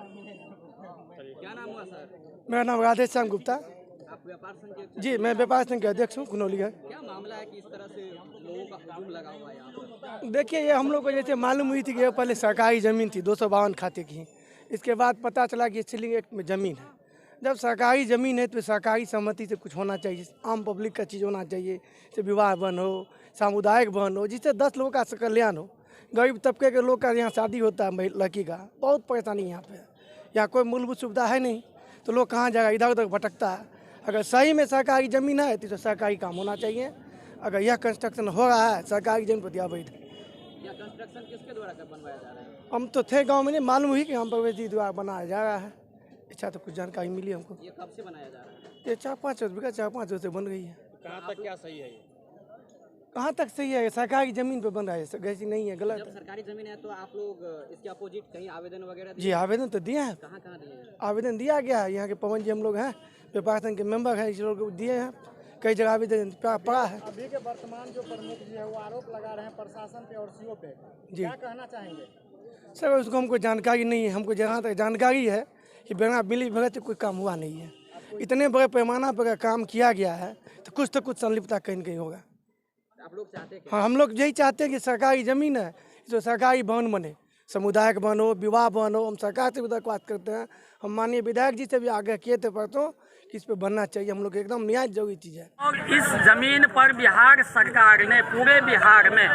क्या नाम हुआ सर? मेरा नाम राधे श्याम गुप्ता। आप व्यापार संघ के? जी, मैं व्यापार संघ के अध्यक्ष हूँ, खुनौली है। क्या मामला है कि इस तरह से लोगों का हुजूम लगा हुआ है यहाँ पर? देखिए, ये हम लोग को जैसे मालूम हुई थी कि ये पहले सरकारी ज़मीन थी 252 खाते की। इसके बाद पता चला कि ये सीलिंग एक्ट में ज़मीन है। जब सरकारी ज़मीन है तो सरकारी सहमति से कुछ होना चाहिए, आम पब्लिक का चीज़ होना चाहिए, जैसे विवाह भवन हो, सामुदायिक भवन हो, जिससे 10 लोगों का कल्याण हो। गरीब तबके के लोग का यहाँ शादी होता है लड़की का, बहुत परेशानी यहाँ पे है। यहाँ कोई मूलभूत सुविधा है नहीं, तो लोग कहाँ जाएगा, इधर उधर भटकता है। अगर सही में सरकारी ज़मीन है तो सरकारी काम होना चाहिए। अगर यह कंस्ट्रक्शन हो रहा है सरकारी ज़मीन पर अवैध है। यह कंस्ट्रक्शन किसके द्वारा बनवाया जा रहा है? हम तो थे गांव में, नहीं मालूम हुई कि हम प्रवेश द्वारा बनाया जा रहा है। अच्छा, तो कुछ जानकारी मिली हमको। ये कब से बनाया जा रहा है? ये 4-5 वर्ष से बन रही है। कहाँ तक क्या सही है ये? कहाँ तक सही है? सरकारी ज़मीन पे बन रहा है, ऐसी नहीं है, गलत जब है। सरकारी जमीन है तो आप लोग इसके अपोजिट कहीं आवेदन वगैरह जी, आवेदन तो दिए हैं। कहाँ कहाँ दिए हैं? आवेदन दिया गया है। यहाँ के पवन जी हम लोग हैं, व्यापार संघ के मेंबर हैं, इस लोग दिए हैं। कई जगह आवेदन पड़ा है। अभी के वर्तमान जो प्रमुख जी है वो आरोप लगा रहे हैं प्रशासन पे और सीओ पे। जी, क्या कहना चाहेंगे? सर उसको हमको जानकारी नहीं है। हमको जहाँ तक जानकारी है कि बिना मिली भगत से कोई काम हुआ नहीं है। इतने बड़े पैमाना पर काम किया गया है तो कुछ संलिप्तता कहीं न कहीं होगा। आप लोग चाहते हैं? हाँ, हम लोग यही चाहते हैं कि सरकारी ज़मीन है जो सरकारी भवन बने, सामुदायिक भवन हो, विवाह भवन हो। हम सरकार से भी दरख्वास्त करते हैं। हम माननीय विधायक जी से भी आग्रह किए थे परसों कि इस पे बनना चाहिए। हम लोग एकदम न्याय जरूरी चीज़ है। और इस जमीन पर बिहार सरकार ने पूरे बिहार में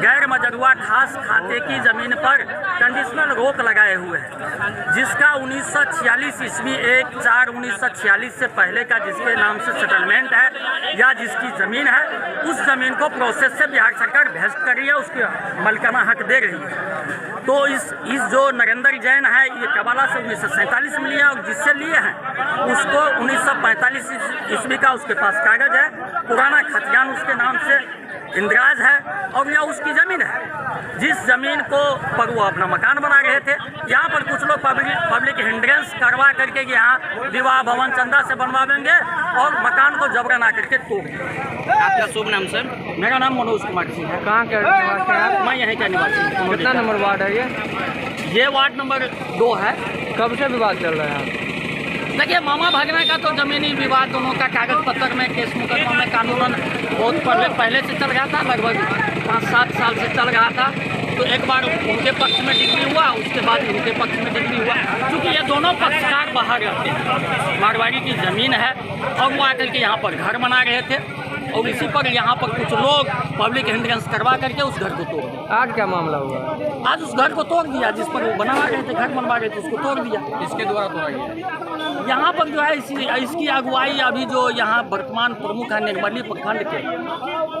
गैर मजरूआ खास खाते की जमीन पर कंडीशनल रोक लगाए हुए हैं, जिसका 1946 ईस्वी 1/4/1946 से पहले का जिसके नाम से सेटलमेंट है या जिसकी जमीन है, उस जमीन को प्रोसेस से बिहार सरकार भेस्ट कर रही है, उसके मलकाना हक दे रही है। तो इस जो नरेंद्र जैन है, ये कबाला से 1947 में लिया और जिससे लिए हैं उसको 1945 ईस्वी का उसके पास कागज है, पुराना खतियान उसके नाम से इंदिराज है और यह उसकी ज़मीन है। जिस ज़मीन को पर वो अपना मकान बना रहे थे, यहाँ पर कुछ लोग पब्लिक हिंड्रेंस करवा करके यहाँ विवाह भवन चंदा से बनवाएंगे और मकान को जबरन आकर के तोड़ देंगे। आपका शुभ नाम सर? मेरा नाम मनोज कुमार सिंह है। कहाँ के निवासी हैं? मैं यहीं का निवासी हूँ। कितना नंबर वार्ड है ये वार्ड नंबर 2 है। कब से विवाद चल रहा है? देखिए, मामा भागना का तो जमीनी विवाद दोनों का कागज पत्र में केस मुकदमा में कानूनन बहुत पहले से चल रहा था, लगभग 5-7 साल से चल रहा था। तो एक बार उनके पक्ष में डिग्री हुआ, उसके बाद उनके पक्ष में डिग्री हुआ। क्योंकि ये दोनों पक्षकार बाहर रहते हैं, मारवाड़ी की ज़मीन है और वो आकर के यहाँ पर घर बना रहे थे और इसी पर यहाँ पर कुछ लोग पब्लिक हिंड्रेंस करवा करके उस घर को तोड़ दिया। आज क्या मामला हुआ? आज उस घर को तोड़ दिया, जिस पर वो बनवा रहे थे, घर बनवा रहे थे, उसको तोड़ दिया। इसके द्वारा तोड़ा गया? यहाँ पर जो है इसकी अगुवाई अभी जो यहाँ वर्तमान प्रमुख है निर्मली प्रखंड के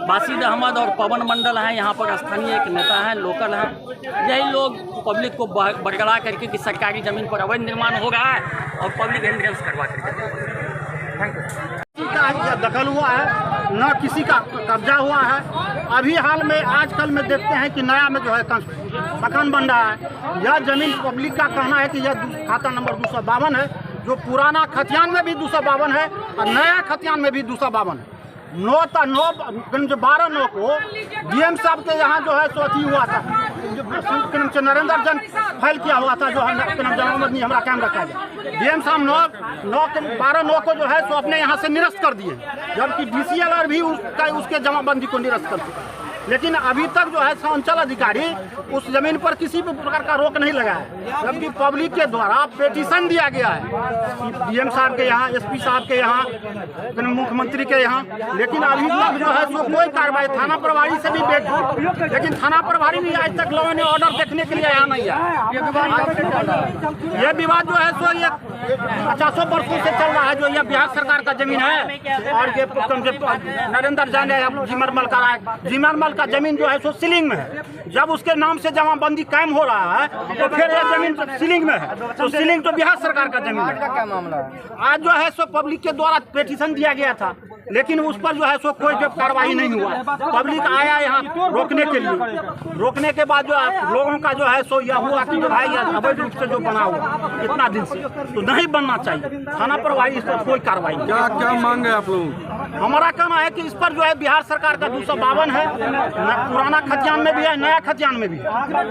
बासिद अहमद और पवन मंडल हैं, यहाँ पर स्थानीय एक नेता हैं, लोकल हैं। यही लोग पब्लिक को बरगला करके कि सरकारी ज़मीन पर अवैध निर्माण हो रहा है और पब्लिक हिंड्रेंस करवा करके। Thank you. का दखल हुआ है, न किसी का कब्जा हुआ है। अभी हाल में आजकल में देखते हैं कि नया में जो है मकान बन रहा है। यह जमीन पब्लिक का कहना है कि यह खाता नंबर 252 है, जो पुराना खतियान में भी 252 है और नया खतियान में भी 252 है। 12/9 को डीएम साहब के यहाँ जो है सो अथी हुआ था, जो नरेंद्र जैन फाइल किया हुआ था, जो हमारा कैम रखा जाए। डीएम साहब 12/9 को जो है सो अपने यहाँ से निरस्त कर दिए, जबकि DCLR भी उसके जमाबंदी को निरस्त कर चुका है। लेकिन अभी तक जो है अंचल अधिकारी उस जमीन पर किसी भी प्रकार का रोक नहीं लगा है, जबकि पब्लिक के द्वारा पेटिशन दिया गया है डीएम साहब के यहाँ, SP साहब के यहाँ, मुख्यमंत्री के यहाँ। लेकिन अभी तक जो है सो कोई कार्रवाई, थाना प्रभारी से भी बैठ, लेकिन थाना प्रभारी भी आज तक लॉ एंड ऑर्डर देखने के लिए यहाँ नहीं है। ये विवाद जो है सो ये 50 वर्षों से चल रहा है। जो ये बिहार सरकार का जमीन है और ये नरेंद्र जैन है, जिमरमल का जमीन जो है सो सीलिंग में है। जब उसके नाम से जमाबंदी कायम हो रहा है तो फिर ये जमीन सीलिंग में है, तो सीलिंग तो बिहार सरकार का जमीन है। क्या मामला है? आज जो है सो पब्लिक के द्वारा पेटिशन दिया गया था लेकिन उस पर जो है सो कोई जब कार्रवाई नहीं हुआ। पब्लिक आया यहाँ रोकने के लिए, रोकने के बाद जो है लोगों का जो है सो यह हुआ कि जो भाई अवैध रूप से जो बना हुआ इतना दिन से तो नहीं बनना चाहिए। थाना प्रभारी इस पर कोई कार्रवाई नहीं। क्या मांग है आप लोग? हमारा कहना है कि इस पर जो है बिहार सरकार का 252 है, पुराना खतियान में भी है, नया खतियान में भी है,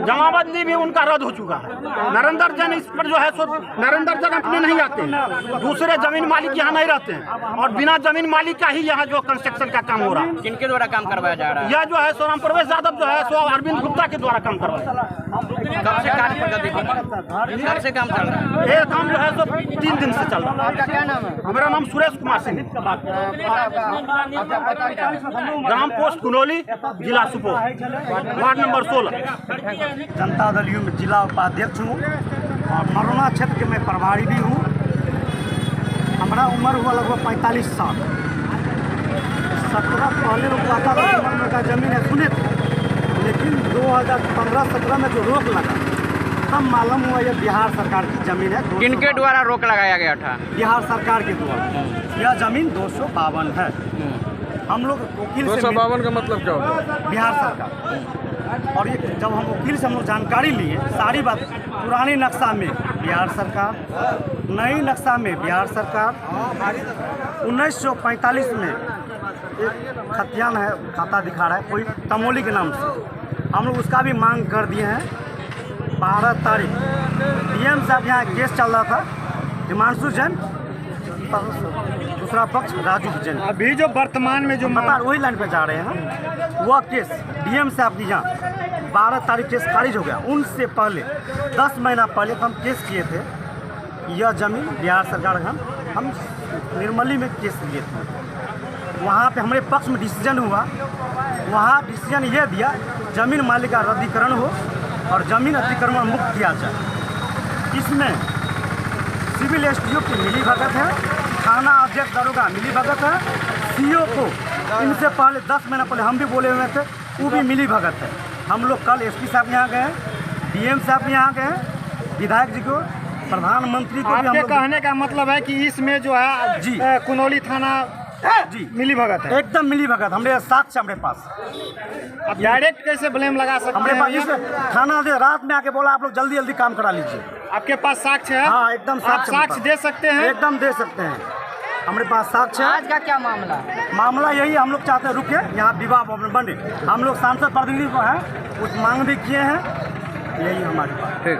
जमाबंदी भी उनका रद्द हो चुका है। नरेंद्र जैन इस पर जो है सो नरेंद्र जैन अपने नहीं आते हैं, दूसरे जमीन मालिक यहाँ नहीं रहते हैं और बिना जमीन मालिक का ही यहाँ जो कंस्ट्रक्शन का काम हो रहा है। किनके द्वारा काम करवाया जा रहा है? यह जो है सो राम प्रवेश यादव जो है सो अरविंद गुप्ता के द्वारा काम करवाया। कब से कार्य प्रगति कब से काम चल रहा है? ये काम जो है सो 3 दिन से चल रहा है। आपका क्या नाम है? मेरा नाम सुरेश कुमार सिंह, ग्राम पोस्ट कुनौली, जिला Supaul, ward number 16। Janata Dal you में जिला उपाध्यक्ष हूँ और मरोना क्षेत्र के मैं प्रभारी भी हूँ। हमारा उम्र हुआ लगभग 45 साल। 17 पहले लोग कहता था कि मन का जमीन है सुने थे, लेकिन 2015-17 में जो रोक लगा तब मालूम हुआ यह बिहार सरकार की जमीन है। किनके द्वारा रोक लगाया गया था? बिहार सरकार के द्वारा यह जमीन 252 है। हम लोग वकील से 252 का मतलब क्या होता है? बिहार सरकार, और ये जब हम वकील से हम लोग जानकारी लिए सारी बात, पुराने नक्शा में बिहार सरकार, नई नक्शा में बिहार सरकार, 1945 में एक खतियान है, खाता दिखा रहा है कोई तमोली के नाम से, हम लोग उसका भी मांग कर दिए हैं। 12 तारीख डीएम साहब यहाँ केस चल रहा था, हिमांशु जैन, दूसरा पक्ष राजू जैन। अभी जो वर्तमान में जो बता वही लाइन पे जा रहे हैं, वह केस डीएम साहब की यहाँ 12 तारीख केस खारिज हो गया। उनसे पहले 10 महीना पहले हम केस किए थे, यह जमीन बिहार सरकार हम निर्मली में केस लिए थे। वहाँ पे हमारे पक्ष में डिसीजन हुआ, वहाँ डिसीजन ये दिया जमीन मालिक का रद्दीकरण हो और जमीन अतिक्रमण मुक्त किया जाए। इसमें सिविल एसडीओ की मिली भगत है, थाना अध्यक्ष दरोगा मिली भगत है, सीओ को इनसे पहले 10 महीना पहले हम भी बोले हुए थे, वो भी मिली भगत है। हम लोग कल एसपी साहब यहाँ गए, डीएम साहब यहाँ गए, विधायक जी को, प्रधानमंत्री को। आपके कहने का मतलब है कि इसमें जो है जी कुनौली थाना जी मिली भगत है? एकदम मिली भगत। हमारे साक्ष्य हमारे पास, अब डायरेक्ट कैसे ब्लेम लगा सकते हमारे पास हैं? इसमें थाना दे रात में आके बोला आप लोग जल्दी जल्दी काम करा लीजिए। आपके पास साक्ष्य है? हाँ एकदम आप साक्ष्य दे सकते हैं? एकदम दे सकते हैं, हमारे पास साक्ष्य है। आज का क्या मामला? मामला यही हम लोग चाहते हैं रुके यहाँ विवाह भवन बने। हम लोग सांसद प्रतिनिधि को हैं, कुछ मांग भी किए हैं, यही हमारे पास। ठीक।